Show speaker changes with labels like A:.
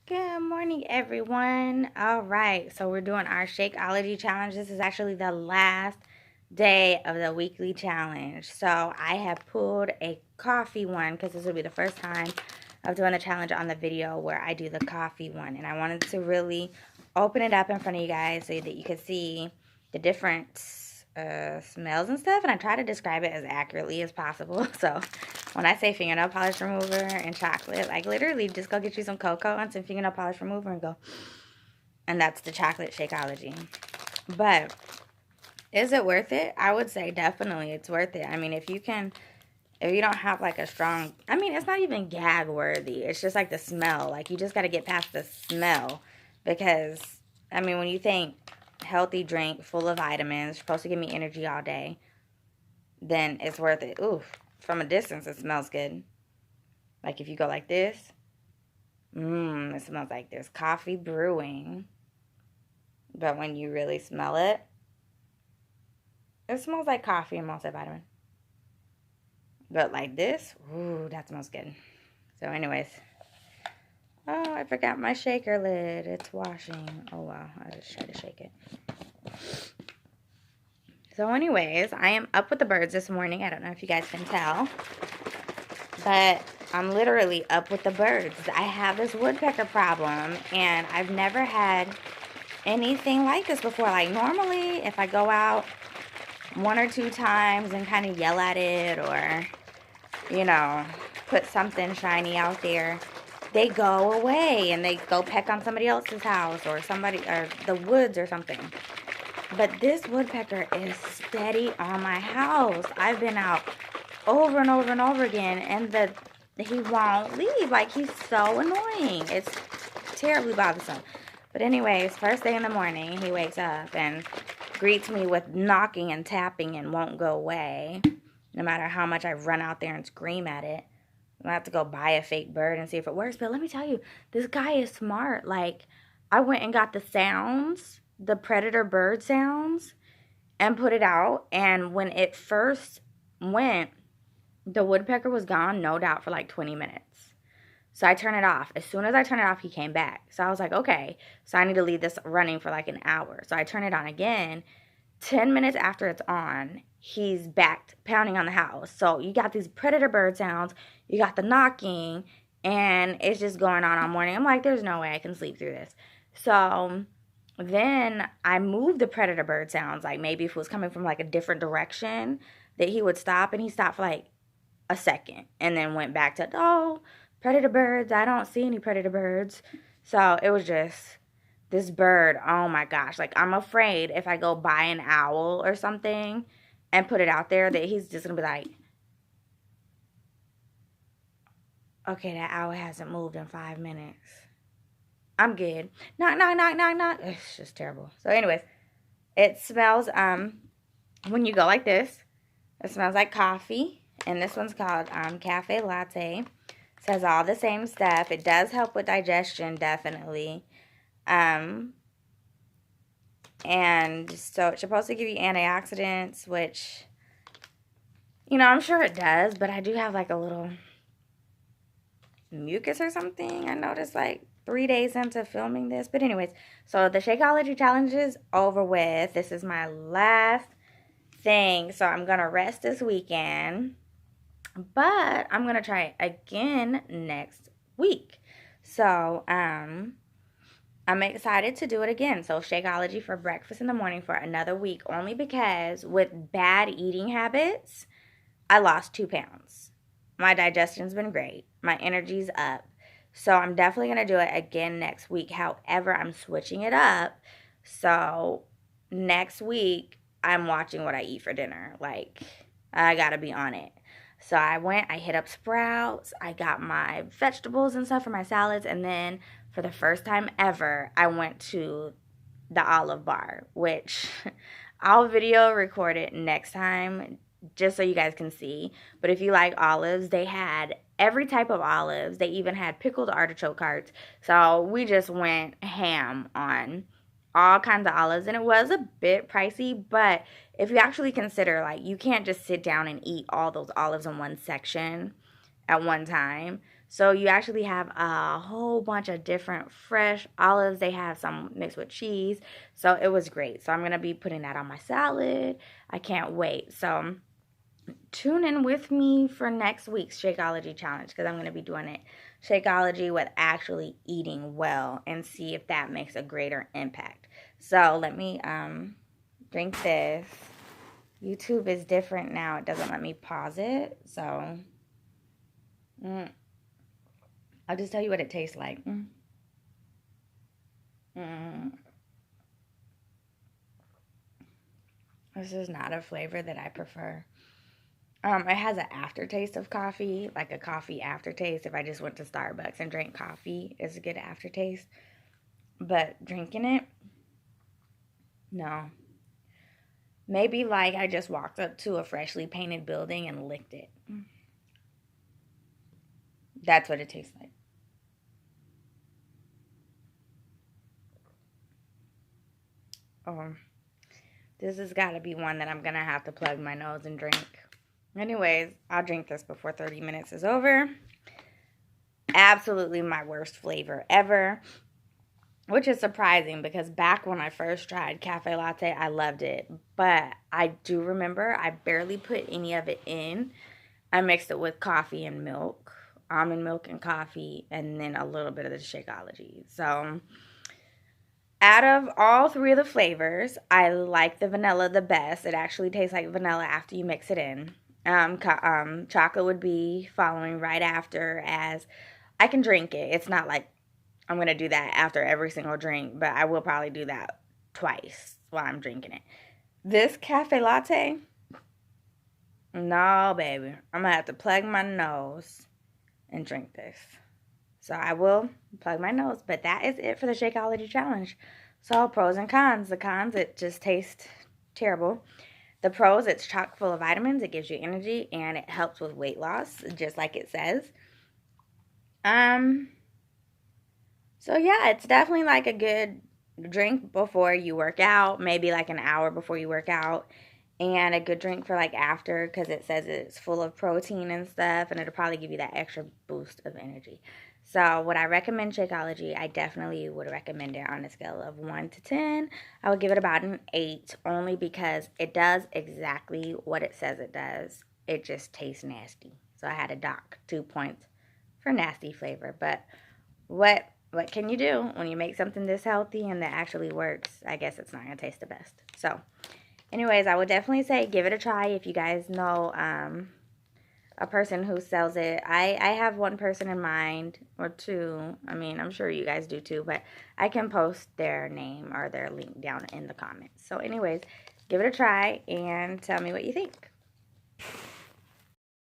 A: Good morning, everyone. All right, so we're doing our shakeology challenge. This is actually the last day of the weekly challenge. So I have pulled a coffee one because this will be the first time of doing the challenge on the video where I do the coffee one. And I wanted to really open it up in front of you guys so that you could see the different smells and stuff. And I try to describe it as accurately as possible. So when I say fingernail polish remover and chocolate, like literally just go get you some cocoa and some fingernail polish remover and go. And that's the chocolate Shakeology. But is it worth it? I would say definitely it's worth it. I mean, if you don't have like a strong, I mean, it's not even gag worthy. It's just like the smell. Like you just got to get past the smell because, I mean, when you think healthy drink full of vitamins, supposed to give me energy all day, then it's worth it. Ooh, from a distance, it smells good. Like if you go like this, it smells like there's coffee brewing. But when you really smell it, it smells like coffee and multivitamin. But like this, ooh, that smells good. So anyways, oh, I forgot my shaker lid. It's washing. Oh, wow. I just tried to shake it. So anyways, I am up with the birds this morning. I don't know if you guys can tell. But I'm literally up with the birds. I have this woodpecker problem, and I've never had anything like this before. Like normally, if I go out one or two times and kind of yell at it or, you know, put something shiny out there, they go away and they go peck on somebody else's house or the woods or something. But this woodpecker is steady on my house. I've been out over and over and over again, and he won't leave. Like, he's so annoying. It's terribly bothersome. But anyways, first thing in the morning, he wakes up and greets me with knocking and tapping and won't go away. No matter how much I run out there and scream at it. I have to go buy a fake bird and see if it works. But let me tell you, this guy is smart. Like, I went and got the sounds, the predator bird sounds, and put it out. And when it first went, the woodpecker was gone, no doubt, for like 20 minutes. So I turned it off. As soon as I turned it off, he came back. So I was like, okay, so I need to leave this running for like an hour. So I turn it on again. 10 minutes after it's on, he's back pounding on the house. So you got these predator bird sounds, you got the knocking, and it's just going on all morning. I'm like, there's no way I can sleep through this. So then I moved the predator bird sounds, like maybe if it was coming from like a different direction, that he would stop, and he stopped for like a second and then went back to, oh, predator birds, I don't see any predator birds. So it was just this bird, oh my gosh, like I'm afraid if I go buy an owl or something and put it out there that he's just gonna be like, okay, that owl hasn't moved in 5 minutes, I'm good, knock knock knock knock knock. It's just terrible. So anyways, it smells when you go like this, it smells like coffee. And this one's called Cafe Latte. It says all the same stuff. It does help with digestion, definitely. And so it's supposed to give you antioxidants, which, you know, I'm sure it does. But I do have like a little mucus or something. I noticed like 3 days into filming this. But anyways, so the Shakeology challenge is over with. This is my last thing. So I'm going to rest this weekend. But I'm going to try it again next week. So, I'm excited to do it again. So, Shakeology for breakfast in the morning for another week. Only because with bad eating habits, I lost 2 pounds. My digestion's been great. My energy's up. So, I'm definitely going to do it again next week. However, I'm switching it up. So, next week, I'm watching what I eat for dinner. Like, I got to be on it. So I hit up Sprouts, I got my vegetables and stuff for my salads, and then for the first time ever, I went to the Olive Bar, which I'll video record it next time just so you guys can see. But if you like olives, they had every type of olives. They even had pickled artichoke hearts. So we just went ham on all kinds of olives, and it was a bit pricey, but if you actually consider, like, you can't just sit down and eat all those olives in one section at one time. So you actually have a whole bunch of different fresh olives. They have some mixed with cheese. So it was great. So I'm going to be putting that on my salad. I can't wait. So tune in with me for next week's Shakeology challenge, because I'm going to be doing it Shakeology with actually eating well and see if that makes a greater impact. So let me drink this. YouTube is different now. It doesn't let me pause it. So I'll just tell you what it tastes like. This is not a flavor that I prefer. It has an aftertaste of coffee, like a coffee aftertaste. If I just went to Starbucks and drank coffee, it's a good aftertaste. But drinking it, no. Maybe like I just walked up to a freshly painted building and licked it. That's what it tastes like. This has got to be one that I'm going to have to plug my nose and drink. Anyways, I'll drink this before 30 minutes is over. Absolutely my worst flavor ever, which is surprising because back when I first tried cafe latte, I loved it. But I do remember I barely put any of it in. I mixed it with coffee and milk, almond milk and coffee, and then a little bit of the Shakeology. So out of all three of the flavors, I like the vanilla the best. It actually tastes like vanilla after you mix it in. Chocolate would be following right after, as I can drink it. It's not like I'm going to do that after every single drink, but I will probably do that twice while I'm drinking it. This cafe latte, no, baby. I'm going to have to plug my nose and drink this. So I will plug my nose, but that is it for the Shakeology challenge. So pros and cons. The cons, it just tastes terrible. The pros, it's chock full of vitamins. It gives you energy and it helps with weight loss, just like it says. So yeah, it's definitely like a good drink before you work out, maybe like an hour before you work out, and a good drink for like after, because it says it's full of protein and stuff, and it'll probably give you that extra boost of energy. So would I recommend Shakeology? I definitely would recommend it on a scale of 1 to 10. I would give it about an 8, only because it does exactly what it says it does. It just tastes nasty. So I had to dock 2 points for nasty flavor. But what can you do when you make something this healthy and that actually works? I guess it's not going to taste the best. So anyways, I would definitely say give it a try if you guys know a person who sells it. I have one person in mind, or two. I mean, I'm sure you guys do too, but I can post their name or their link down in the comments. So anyways, give it a try and tell me what you think.